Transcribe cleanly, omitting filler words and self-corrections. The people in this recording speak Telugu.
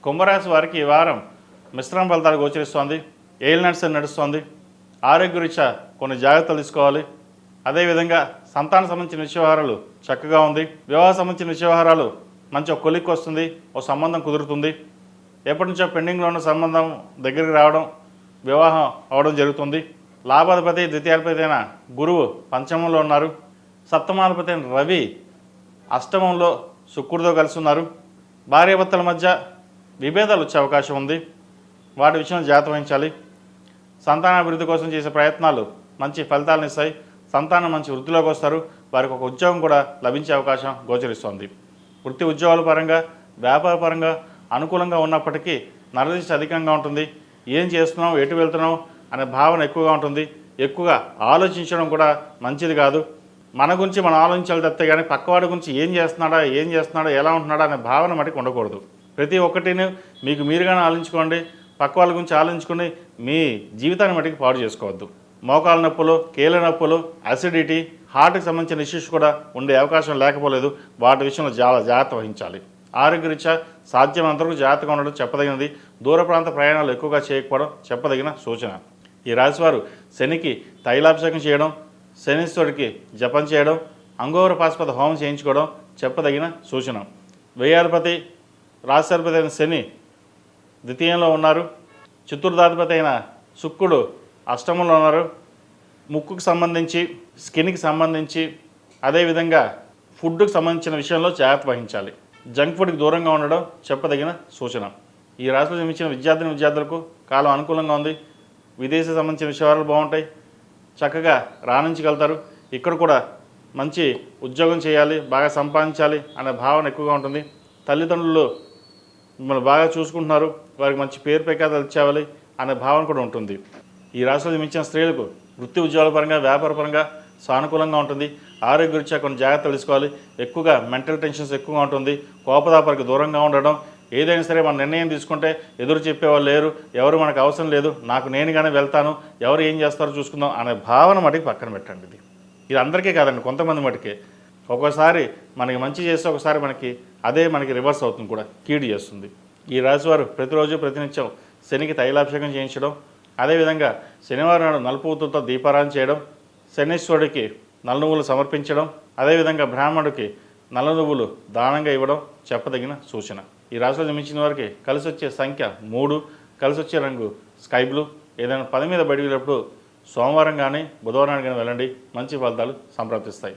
కుంభరాశి వారికి ఈ వారం మిశ్రమ ఫలితాలు గోచరిస్తోంది. ఏల్ నడిచి నడుస్తోంది. ఆరోగ్యరీత్యా కొన్ని జాగ్రత్తలు తీసుకోవాలి. అదేవిధంగా సంతానం సంబంధించిన వ్యవహారాలు చక్కగా ఉంది. వివాహ సంబంధించిన వ్యవహారాలు మంచి ఒక కొలిక్కి వస్తుంది. ఒక సంబంధం కుదురుతుంది. ఎప్పటి నుంచో పెండింగ్లో ఉన్న సంబంధం దగ్గరికి రావడం, వివాహం అవడం జరుగుతుంది. లాభాధిపతి ద్వితీయాధిపతి అయిన గురువు పంచమంలో ఉన్నారు. సప్తమాధిపతి అయిన రవి అష్టమంలో శుక్రుడితో కలిసి ఉన్నారు. భార్యాభర్తల మధ్య విభేదాలు వచ్చే అవకాశం ఉంది. వాటి విషయంలో జాగ్రత్త వహించాలి. సంతానాభివృద్ధి కోసం చేసే ప్రయత్నాలు మంచి ఫలితాలను ఇస్తాయి. సంతానం మంచి వృద్ధిలోకి వస్తారు. వారికి ఒక ఉద్యోగం కూడా లభించే అవకాశం గోచరిస్తోంది. వృత్తి ఉద్యోగాల పరంగా, వ్యాపార పరంగా అనుకూలంగా ఉన్నప్పటికీ నరదిష్టి అధికంగా ఉంటుంది. ఏం చేస్తున్నాం, ఎటు వెళ్తున్నాం అనే భావన ఎక్కువగా ఉంటుంది. ఎక్కువగా ఆలోచించడం కూడా మంచిది కాదు. మన గురించి మనం ఆలోచించాలి తప్పితే కానీ పక్కవాడి గురించి ఏం చేస్తున్నాడా, ఎలా ఉంటున్నాడా అనే భావన మటుకు ఉండకూడదు. ప్రతి ఒక్కటిని మీకు మీరుగానే ఆలోచించుకోండి. పక్క వాళ్ళ గురించి ఆలోచించుకుని మీ జీవితాన్ని మటుకు పాడు చేసుకోవద్దు. మోకాల నొప్పులు, కీళ్ళ నొప్పులు, అసిడిటీ, హార్ట్కి సంబంధించిన ఇష్యూస్ కూడా ఉండే అవకాశం లేకపోలేదు. వాటి విషయంలో చాలా జాగ్రత్త వహించాలి. ఆరోగ్యరీత్యా సాధ్యమైనంతవరకు జాగ్రత్తగా ఉండడం చెప్పదగినది. దూర ప్రాంత ప్రయాణాలు ఎక్కువగా చేయకపోవడం చెప్పదగిన సూచన. ఈ రాశివారు శనికి తైలాభిషేకం చేయడం, శనీశ్వరుడికి జపం చేయడం, అంగోర పాశుపత హోమం చేయించుకోవడం చెప్పదగిన సూచన. వ్యయాధిపతి రాశ్యాధిపతి అయిన శని ద్వితీయంలో ఉన్నారు. చతుర్థాధిపతి అయిన శుక్రుడు అష్టమంలో ఉన్నారు. ముక్కుకు సంబంధించి, స్కిన్కి సంబంధించి, అదేవిధంగా ఫుడ్కి సంబంధించిన విషయంలో జాగ్రత్త వహించాలి. జంక్ ఫుడ్కి దూరంగా ఉండడం చెప్పదగిన సూచన. ఈ రాశిలో జన్మించిన విద్యార్థులకు కాలం అనుకూలంగా ఉంది. విదేశీ సంబంధించిన విషయాలు బాగుంటాయి. చక్కగా రాణించగలుగుతారు. ఇక్కడ కూడా మంచి ఉద్యోగం చేయాలి, బాగా సంపాదించాలి అనే భావన ఎక్కువగా ఉంటుంది. తల్లిదండ్రులు మిమ్మల్ని బాగా చూసుకుంటున్నారు, వారికి మంచి పేరు ప్రఖ్యాతలు ఇచ్చేవాలి అనే భావన కూడా ఉంటుంది. ఈ రాశిలో జన్మించిన స్త్రీలకు వృత్తి ఉద్యోగాల పరంగా, వ్యాపార పరంగా సానుకూలంగా ఉంటుంది. ఆరోగ్యరీత్యా కొన్ని జాగ్రత్తలు తీసుకోవాలి. ఎక్కువగా మెంటల్ టెన్షన్స్ ఎక్కువగా ఉంటుంది. కోపదాపరికి దూరంగా ఉండడం. ఏదైనా సరే మన నిర్ణయం తీసుకుంటే ఎదురు చెప్పేవాళ్ళు లేరు, ఎవరు మనకు అవసరం లేదు, నాకు నేనుగానే వెళ్తాను, ఎవరు ఏం చేస్తారో చూసుకుందాం అనే భావన మటుకు పక్కన పెట్టండి. ఇది అందరికీ కాదండి, కొంతమంది మటుకే. ఒక్కోసారి మనకి మంచి చేస్తే ఒకసారి మనకి రివర్స్ అవుతుంది, కూడా కీడు చేస్తుంది. ఈ రాశివారు ప్రతిరోజు ప్రతినిత్యం శనికి తైలాభిషేకం చేయించడం, అదేవిధంగా శనివారం నాడు నలుపు ఒత్తులతో దీపారాధన చేయడం, శనీశ్వరుడికి నల్ల నువ్వులు సమర్పించడం, అదేవిధంగా బ్రాహ్మణుడికి నల్ల నువ్వులు దానంగా ఇవ్వడం చెప్పదగిన సూచన. ఈ రాశిలో జన్మించిన వారికి కలిసి వచ్చే సంఖ్య 3, కలిసి వచ్చే రంగు స్కై బ్లూ. ఏదైనా పని మీద బయటికి వెళ్ళినప్పుడు సోమవారం కానీ బుధవారం కానీ వెళ్ళండి, మంచి ఫలితాలు సంప్రాప్తిస్తాయి.